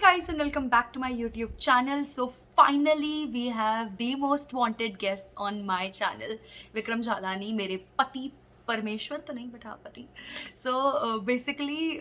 guys and welcome back to my YouTube channel. So finally we have the most wanted guest on my channel, Vikram Jhalani, मेरे पति परमेश्वर तो नहीं but हाँ पति. सो बेसिकली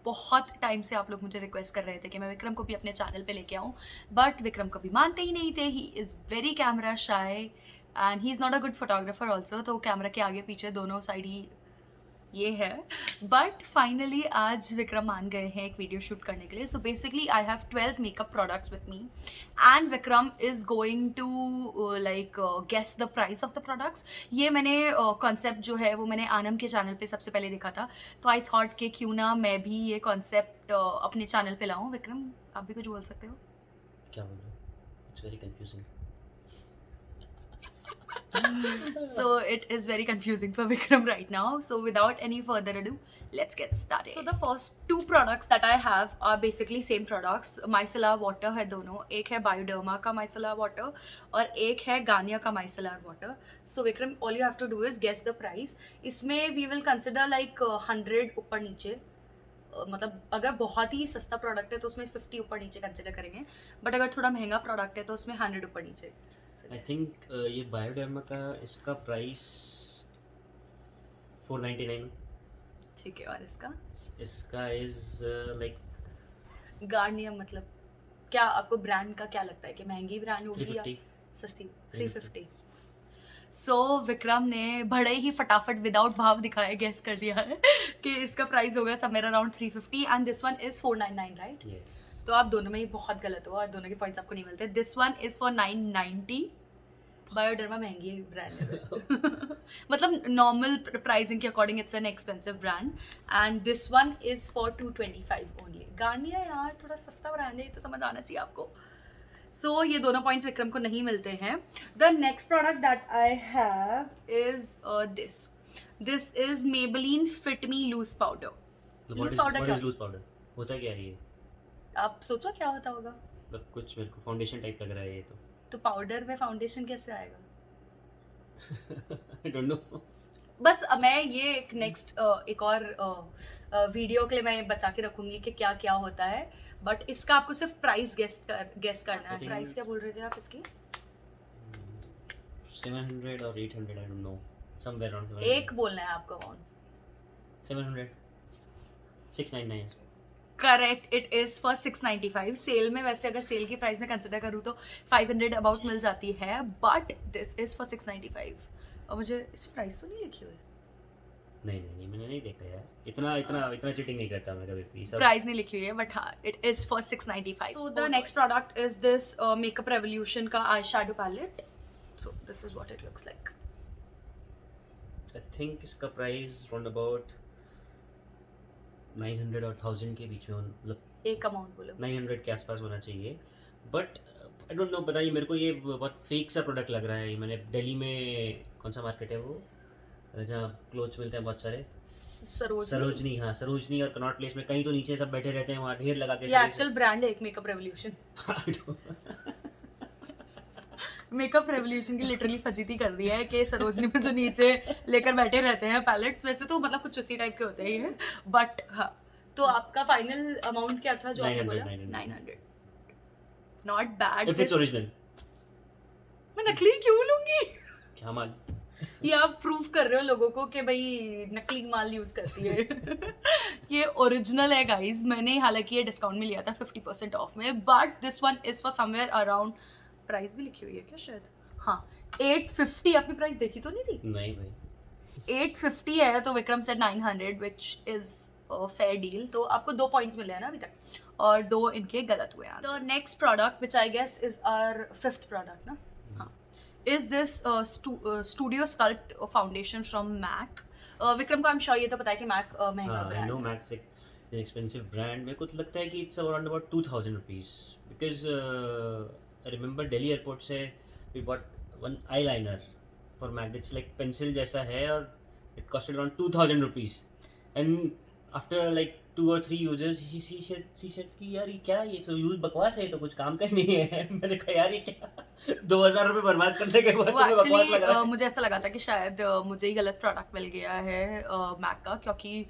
बहुत टाइम से आप लोग मुझे रिक्वेस्ट कर रहे थे कि मैं विक्रम को भी अपने चैनल पे लेके आऊँ, बट विक्रम कभी मानते ही नहीं थे. He is very camera shy and he is not a good photographer also. तो कैमरा के आगे पीछे दोनों साइड ही ये है. बट फाइनली आज विक्रम मान गए हैं एक वीडियो शूट करने के लिए. So basically I have 12 makeup products with me and Vikram is going to like guess the price of the products. ये मैंने कॉन्सेप्ट जो है वो मैंने आनम के चैनल पे सबसे पहले देखा था, तो आई थॉट कि क्यों ना मैं भी ये कॉन्सेप्ट अपने चैनल पे लाऊं. विक्रम आप भी कुछ बोल सकते हो? क्या बोल रहे हो? It's very confusing. So it is very confusing for Vikram right now. So without any further ado, let's get started. So the first two products that I have are basically same products. Micellar water है दोनों. एक है Bioderma का micellar water और एक है Garnier का micellar water. So Vikram, all you have to do is guess the price. इसमें we will consider like 100 ऊपर नीचे. मतलब अगर बहुत ही सस्ता प्रोडक्ट है तो उसमें 50 ऊपर नीचे कंसिडर करेंगे, बट अगर थोड़ा महंगा प्रोडक्ट है तो उसमें 100 ऊपर नीचे. आई थिंक ये बायोडर्मा का इसका प्राइस 499. ठीक है. और इसका इज लाइक गार्नियर मतलब क्या आपको ब्रांड का क्या लगता है कि महंगी ब्रांड होगी या 350. सस्ती? 350. सो विक्रम ने बड़े ही फटाफट विदाउट भाव दिखाए गेस कर दिया है कि इसका प्राइस होगा somewhere around 350 and this one is 499, right? Yes. तो आप दोनों में ही बहुत गलत हो और दोनों के पॉइंट्स आपको नहीं मिलते. This one is for 990. Bioderma महंगी ब्रांड है मतलब नॉर्मल प्राइसिंग के according it's an expensive brand and this one is for 225 only. Garnier यार थोड़ा सस्ता ब्रांड है, तो समझ आना चाहिए आपको. सो ये दोनों पॉइंट्स विक्रम को नहीं मिलते हैं. The next product that I have is this is Maybelline Fit Me loose powder. What is loose powder? होता क्या है ये? आप सोचो क्या होता होगा. मतलब कुछ मेरे को फाउंडेशन टाइप लग रहा है ये तो पाउडर में फाउंडेशन कैसे आएगा? आई डोंट नो. बस मैं ये एक नेक्स्ट एक और वीडियो के लिए मैं बचा के रखूंगी कि क्या क्या होता है, बट इसका आपको सिर्फ प्राइस गेस करना है. प्राइस क्या बोल रहे थे आप इसकी? 700 और 800, I don't know, somewhere around 700. एक बोलना है आपको amount. 700. 699. Correct, it is for 695. Sale में वैसे अगर सेल की प्राइस में कंसिडर करूँ तो 500 अबाउट मिल जाती है, बट दिस इज फॉर 695. और मुझे इस प्राइस तो नहीं लिखी हुई. नहीं मैंने नहीं देखा यार. इतना चीटिंग नहीं करता मैं कभी भी. प्राइस नहीं लिखी हुई है, बट हाँ it is for 695. So the next product is this Makeup Revolution का eye shadow palette. So this is what it looks like. I think इसका प्राइस राउंड अबाउट 900 और 1000 के बीच में, मतलब एक अमाउंट बोलो. 900 के आसपास होना चाहिए. बट आई डोंट नो, पता नहीं मेरे को ये बहुत फेक सा प्रोडक्ट लग रहा है. मैंने दिल्ली में कौन सा मार्केट है वो जहाँ क्लोथ्स मिलते हैं बहुत सारे? सरोजनी. हाँ, सरोजनी और कनॉट प्लेस में कहीं तो नीचे सब बैठे रहते हैं वहाँ ढेर लगा के. ये एक्चुअल ब्रांड है एक मेकअप रेवोल्यूशन. मेकअप रेवोल्यूशन की लिटरली फजीती कर दी है कि सरोजनी में जो नीचे लेकर बैठे रहते हैं पैलेट्स, वैसे तो मतलब कुछ उसी टाइप के होते हैं ये, बट हाँ. तो आपका फाइनल अमाउंट क्या था जो आपने बोला? 900. Not bad. If its original. मैं नकली क्यों लूंगी? क्या माल? ये आप प्रूव कर रहे हो लोगों को कि भाई नकली माल यूज करती है. ये ओरिजिनल है गाइस. मैंने हालांकि ये डिस्काउंट में लिया था 50% ऑफ में, but this one is for somewhere around, price भी लिखी हुई है क्या शायद? हाँ 850. आपने प्राइस देखी तो नहीं थी? नहीं भाई. 850 है तो Vikram said 900 which is fair deal. तो आपको 2 पॉइंट्स मिले हैं ना अभी तक, और 2 इनके गलत हुए हैं. The next product which I guess is our 5th product ना. हाँ, is this studio sculpt foundation from MAC. Vikram को आई एम श्योर ये तो पता है कि मैक महंगा ब्रांड है. आई नो मैक एक एक्सपेंसिव ब्रांड. मेरे को तो लगता है कि it's around about 2000 rupees, because I remember Delhi airport से we bought one eyeliner for MAC. It's like pencil जैसा है और it costed around 2000 rupees. And after like 2 or 3 users she said कि यार ये क्या, ये तो यूज बकवास है, तो कुछ काम का ही नहीं है। मैंने कहा यार ये क्या 2000 रुपये बर्बाद करने के बाद वो तुम्हें बकवास लग रहा एक्चुअली है। मुझे ऐसा लगा था कि शायद मुझे ही गलत प्रोडक्ट मिल गया है मैक का, क्योंकि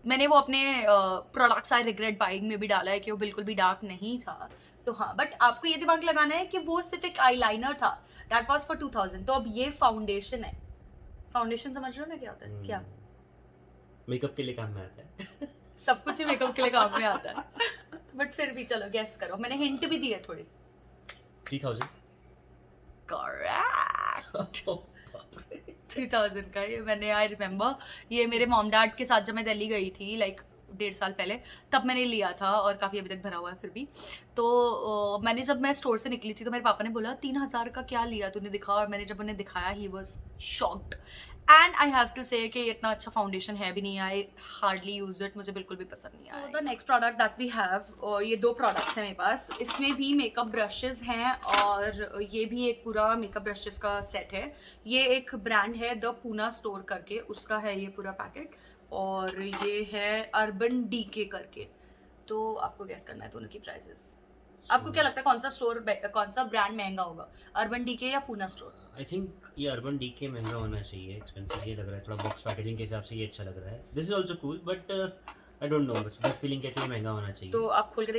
मैंने वो अपने प्रोडक्ट्स आई रिग्रेट बाइंग में भी डाला है कि वो बिल्कुल भी डार्क नहीं था। तो हाँ, बट आपको ये दिमाग लगाना है कि वो सिर्फ एक आईलाइनर था, दैट वाज फॉर 2000। तो अब ये फाउंडेशन है। फाउंडेशन समझ रहे हो ना क्या होता है? क्या? मेकअप के लिए काम में आता है। सब कुछ ही मेकअप के लिए काम में आता है। बट फिर भी चलो गेस करो, मैंने हिंट भी दी है थोड़ी। 3000। करेक्ट। 3000 का ये मैंने, आई रिमेम्बर, ये मेरे मॉम डैड के साथ जब मैं दिल्ली गई थी लाइक 1.5 साल पहले, तब मैंने लिया था और काफ़ी अभी तक भरा हुआ है फिर भी। तो मैंने जब मैं स्टोर से निकली थी तो मेरे पापा ने बोला 3000 का क्या लिया तूने, दिखा। और मैंने जब उन्हें दिखाया ही was shocked. And I have to say कि इतना अच्छा फाउंडेशन है भी नहीं, आई हार्डली यूज इट, मुझे बिल्कुल भी पसंद नहीं आया। The next product that we have, ये 2 प्रोडक्ट्स हैं मेरे पास। इसमें भी मेकअप ब्रशेस हैं और ये भी एक पूरा मेकअप ब्रशेस का सेट है। ये एक ब्रांड है द पूना स्टोर करके, उसका है ये पूरा पैकेट। और ये है अर्बन डीके करके। तो आपको गैस करना है दोनों की प्राइसेस। आपको क्या लगता है कौन सा स्टोर, कौन सा ब्रांड महंगा होगा, अर्बन डीके या पूना स्टोर? आई थिंक ये अर्बन डीके महंगा होना चाहिए, एक्सपेंसिव ये लग रहा है थोड़ा, बॉक्स पैकेजिंग के हिसाब से ये अच्छा लग रहा है। This is also cool but I don't no, but feeling कहती है महंगा होना चाहिए। तो आप खोल के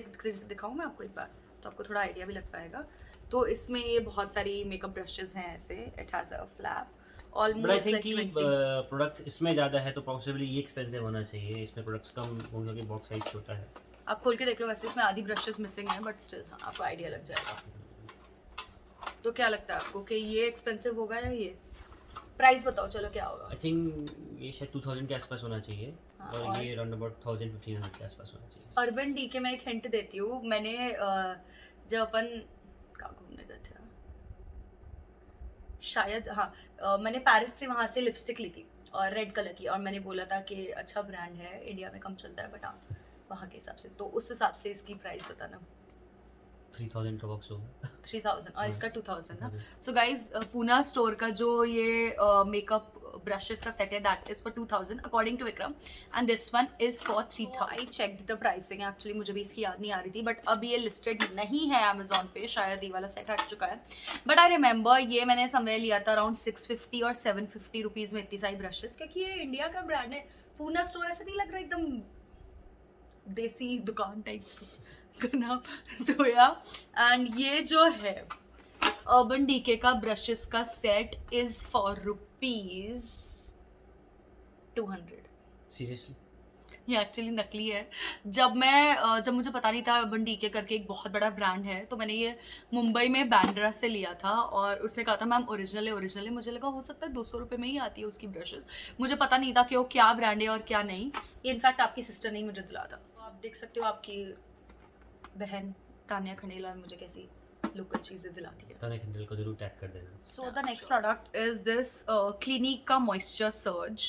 दिखाऊं मैं आपको एक बार, तो आपको थोड़ा आइडिया भी लग पाएगा। तो इसमें ये बहुत सारी मेकअप ब्रशेस हैं ऐसे, it has a flap but I almost think like कि 20। प्रोडक्ट्स इसमें ज़्यादा है तो पॉसिबली ये एक्सपेंसिव होना चाहिए, इसमें प्रोडक्ट्स कम होंगे क्योंकि बॉक्स साइज छोटा है। आप खोल के देख लो, वैसे इसमें आधी ब्रशेस मिसिंग है बट स्टिल हाँ, आपको आइडिया लग जाएगा। तो क्या लगता है आपको कि ये एक्सपेंसिव होगा या ये? प्राइस बताओ चलो क्या होगा। आई थिंक ये शायद 2000 के आसपास होना चाहिए। हाँ, और ये अराउंड अबाउट 1000-1500 के आसपास होना चाहिए। अर्बन डीके में एक हिंट देती हूँ। मैंने जब अपन कहाँ घूमने गए थे शायद, हाँ, मैंने पेरिस से वहाँ से लिपस्टिक ली थी और रेड कलर की, और मैंने बोला था कि अच्छा ब्रांड है, इंडिया में कम चलता है बट हाँ वहाँ के हिसाब से, तो उस हिसाब से इसकी प्राइस बताना। 3000 का बॉक्स होगा। 3000 और इसका 2000 ना। सो गाइज पूना स्टोर का जो ये मेकअप ब्रशेस का सेट है that is for 2000 according to Vikram, and this one is for 3000। I checked the pricing, actually मुझे भी इसकी याद नहीं आ रही थी बट अब ये लिस्टेड नहीं है अमेजोन पे, शायद ये वाला सेट हट चुका है। बट आई रिमेंबर ये मैंने समवेयर लिया था अराउंड 650 और 750 रुपीज़ में इतनी सारी ब्रशेस, क्योंकि ये इंडिया का ब्रांड है। पूना स्टोर ऐसा नहीं लग रहा एकदम देसी दुकान टाइप का नाम। तो या एंड ये जो है अर्बन डीके का ब्रशेस का set is for rupees 200। Seriously? ये एक्चुअली नकली है। जब मुझे पता नहीं था अर्बन डीके करके एक बहुत बड़ा ब्रांड है, तो मैंने ये मुंबई में बैंड्रा से लिया था और उसने कहा था मैम ओरिजिनल है, ओरिजिनल है। मुझे लगा हो सकता है 200 रुपये में ही आती है उसकी ब्रशेस, मुझे पता नहीं था कि वो क्या ब्रांड है और क्या नहीं। ये इनफैक्ट आपकी सिस्टर ने ही मुझे दिला था। तो आप देख सकते हो आपकी बहन तानिया खंडेलवाल मुझे कैसी लोकल चीज़ें दिलाती है। तानिया खंडेल को जरूर टैग कर देना। सो the next product is this clinic का मॉइस्चर सर्ज,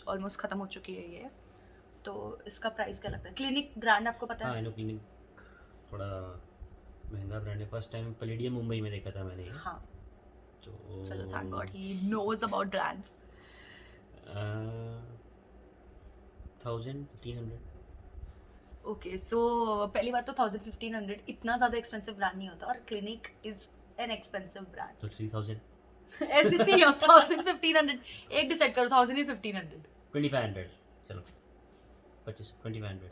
ऑलमोस्ट खत्म हो चुकी है ये। तो इसका प्राइस क्या लगता है? क्लिनिक ब्रांड आपको पता है? हाँ, नो क्लिनिक थोड़ा महंगा ब्रांड है। फर्स्ट टाइम पैलेडियम मुंबई में देखा था मैंने ये। हाँ, तो चलो thank God he knows about brands. 1000-1500। Okay, so पहली बात तो 1000-1500 इतना ज़्यादा एक्सपेंसिव ब्रांड नहीं होता, और clinic is an expensive brand. तो 3000। ऐसे नहीं हो 1000-1500, एक डिसाइड करो 1000 या 1500। 2500 चलो, 2500।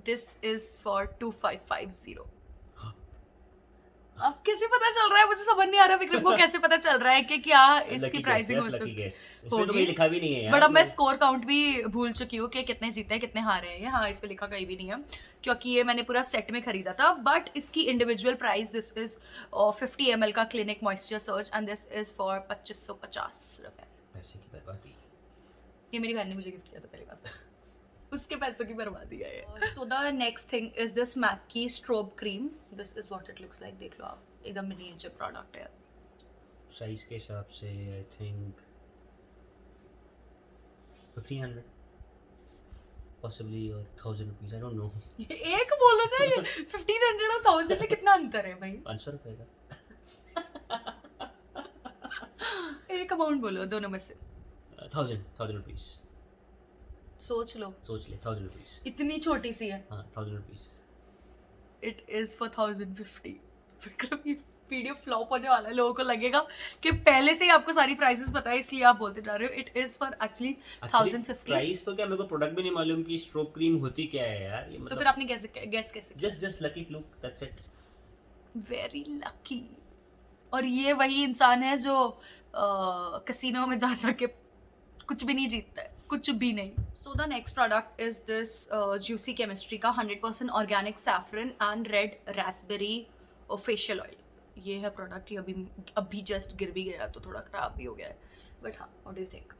This is for 2550। अब कैसे पता चल रहा है? मुझे समझ नहीं आ रहा विक्रम को कैसे पता चल रहा है कि क्या इसकी प्राइसिंग हो सकती है। इसमें तो कोई लिखा भी नहीं है यार। बट अब मैं स्कोर काउंट भी भूल चुकी हूँ कि कितने जीते हैं कितने हारे हैं। हाँ, इस पे लिखा कहीं भी नहीं है, क्योंकि ये मैंने पूरा सेट में खरीदा था। बट इसकी individual price, this is 50 ml का clinic moisture surge and this is for 2550 रुपए। पैसे की बर्बादी। ये मेरी बहन ने मुझे गिफ्ट किया था पहली बात। उसके पैसों की बर्बादी है ये। So the next thing is this MAC की strobe cream. This is what it looks like. देख लो आप, एकदम मिनिएचर प्रोडक्ट है। साइज के हिसाब से आई थिंक 1500 पॉसिबली, और 1000 रुपीज, आई डोंट नो। एक बोलो ना, ये 1500 और 1000 में कितना अंतर है भाई? 500 रुपए का। एक अमाउंट बोलो दोनों में से। 1000 रुपीज। सोच लो, सोच ले 1000 रुपीज। इतनी छोटी सी है। हाँ 1000 rupees. It is for 1050। Vikram ये वीडियो फ्लॉप होने वाला है, लोगों को लगेगा कि पहले से ही आपको सारी प्राइसेस पता है इसलिए आप बोलते जा रहे हो। It is for actually 1050। Price तो क्या, मेरे को प्रोडक्ट भी नहीं मालूम कि स्ट्रोब क्रीम होती क्या है यार, ये तो मतलब फिर आपने कैसे गैस कैसे? Just lucky fluke, that's it. Very lucky. और ये वही इंसान है जो कसिनो में जा जाके कुछ भी नहीं जीतता है, कुछ भी नहीं। सो the next product is this juicy chemistry का 100% organic saffron and red Raspberry facial oil. ये है प्रोडक्ट। ये अभी जस्ट गिर भी गया तो थोड़ा खराब भी हो गया है, बट हाँ, व्हाट डू यू थिंक?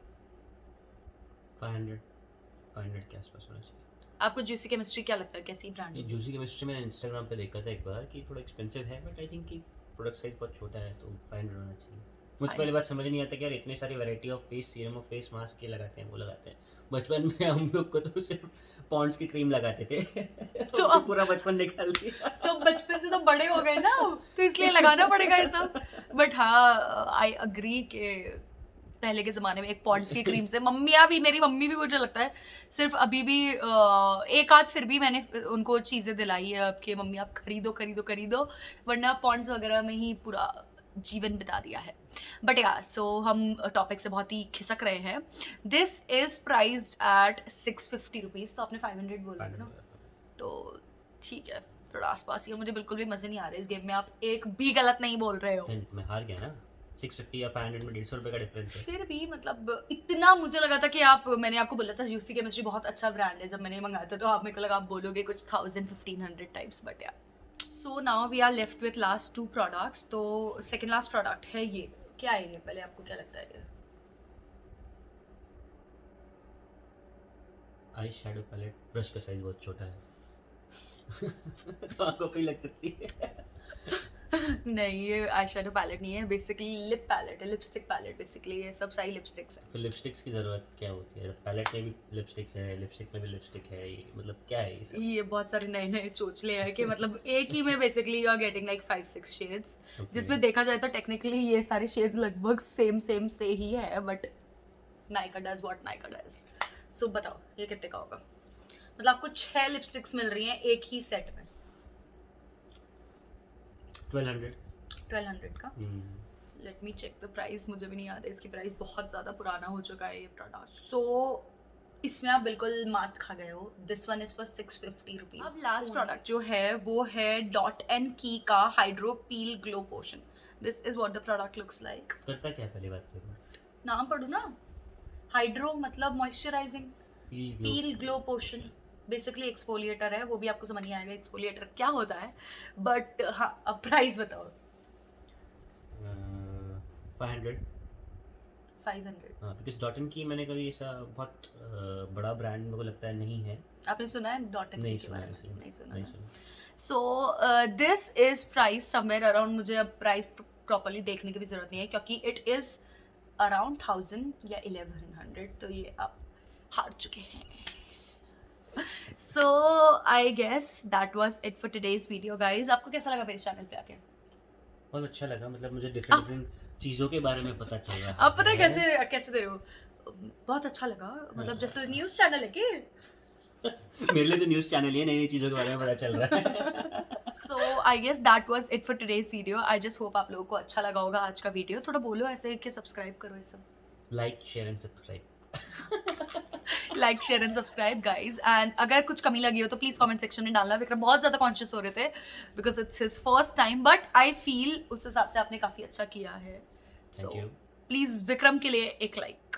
500 के आसपास होना चाहिए। आपको जूसी केमिस्ट्री क्या लगता है, कैसी ब्रांड ये है? जूसी केमिस्ट्री मैंने इंस्टाग्राम पे देखा था एक बार कि थोड़ा एक्सपेंसिव है, बट आई थिंक कि प्रोडक्ट साइज बहुत छोटा है तो 500 होना चाहिए। मुझे पहले बात समझ नहीं आता कि यार इतनी सारी वैरायटी ऑफ फेस सीरम और फेस मास्क के लगाते हैं, वो लगाते हैं। बचपन में हम लोग को तो सिर्फ पॉन्ड्स की क्रीम लगाते थे तो अब पूरा बचपन निकाल दिया। तो बचपन से तो बड़े हो गए ना, तो इसलिए लगाना पड़ेगा ये सब। बट हाँ, आई अग्री कि पहले के ज़माने में एक पॉन्ड्स की क्रीम से मेरी मम्मी भी मुझे लगता है सिर्फ अभी भी एक आध फिर भी मैंने उनको चीज़ें दिलाई है अब कि मम्मी आप खरीदो खरीदो खरीदो, वरना पॉन्ड्स वगैरह में ही पूरा जीवन बिता दिया है। बट या सो हम टॉपिक से बहुत ही खिसक रहे हैं। This is priced eight 650 rupees. तो आपने 500 बोला था ना, तो ठीक है, थोड़ा आसपास ही है। मुझे बिल्कुल भी मज़े नहीं आ रहे इस गेम में, आप एक भी गलत नहीं बोल रहे हो। मैं हार गया ना। 650 या 500 में 150 रुपये का डिफरेंस है। फिर भी मतलब इतना मुझे लगा था कि मैंने आपको बोला था यूसी केमिस्ट्री बहुत अच्छा ब्रांड है, जब मैंने मंगाया था तो आप मेरे को लगा आप बोलोगे कुछ 1000-1500 types, but yeah. So now we are left with last 2 products. तो सेकेंड लास्ट प्रोडक्ट है ये। क्या है ये, पहले आपको क्या लगता है ये? Eye shadow palette. ब्रश का साइज बहुत छोटा है तो आपको भी लग सकती है नहीं, ये आई शेडो पैलेट नहीं है, बेसिकली लिप पैलेट है, लिपस्टिक पैलेट। बेसिकली ये सब सारी लिपस्टिक्स है। फिर लिपस्टिक्स की ज़रूरत क्या होती है? पैलेट में भी लिपस्टिक्स है, लिपस्टिक में भी लिपस्टिक है, ये मतलब क्या है ये सब? ये बहुत सारे नए नए चोचले हैं कि मतलब एक ही में basically you are getting like 5-6 shades, जिसमें देखा जाए तो टेक्निकली ये सारे शेड्स लगभग सेम से ही है, but Nykaa does what Nykaa does. So बताओ ये कितने का होगा? मतलब आपको 6 लिपस्टिक्स मिल रही हैं एक ही सेट में। 1200 का। Let me check the price, मुझे भी नहीं याद है इसकी प्राइस, बहुत ज़्यादा पुराना हो चुका है ये प्रोडक्ट। सो इसमें आप बिल्कुल मात खा गए हो। This one is for 650 rupees. अब लास्ट प्रोडक्ट जो है वो है डॉट एंड की का hydro peel glow potion. This is what the product looks like. करता क्या पहली बात करूँ? नाम पढ़ू ना, हाइड्रो मतलब मॉइस्चराइजिंग, पील ग्लो पोशन बेसिकली एक्सफोलिएटर है। वो भी आपको समझ नहीं आएगा एक्सफोलिएटर क्या होता है, बट हाँ अब प्राइस बताओ। 500। 500। हाँ, बिकॉज डॉट एंड की मैंने कभी ऐसा बहुत बड़ा ब्रांड मेरे को लगता है नहीं है। आपने सुना है डॉट एंड नहीं की के बारे में? नहीं सुना। सो this is price somewhere around, मुझे अब प्राइस प्रॉपर्ली देखने की भी जरूरत नहीं है क्योंकि इट इज अराउंड 1000 या 1100, तो ये आप हार चुके हैं। So I guess that was it for today's video, guys. आपको कैसा लगा मेरे चैनल पे आके? बहुत अच्छा लगा, मतलब मुझे डिफरेंट चीज़ों के बारे में पता चल रहा है। आप पता है कैसे दे रहे हो? बहुत अच्छा लगा, मतलब जैसे न्यूज़ चैनल है कि मेरे लिए तो न्यूज़ चैनल ही है, नई नई चीज़ों के बारे में पता चल रहा है। So I guess that was it for today's video. I just hope आप लोगों को अच्छा लगा होगा आज का वीडियो। थोड़ा बोलो ऐसे कि सब्सक्राइब करो ये सब। Like share and subscribe. Like share and subscribe guys. And अगर कुछ कमी लगी हो तो प्लीज़ कमेंट सेक्शन में डालना। विक्रम बहुत ज़्यादा कॉन्शियस हो रहे थे because it's his first time, but I feel उस हिसाब से आपने काफ़ी अच्छा किया है। सो प्लीज़ विक्रम के लिए एक लाइक।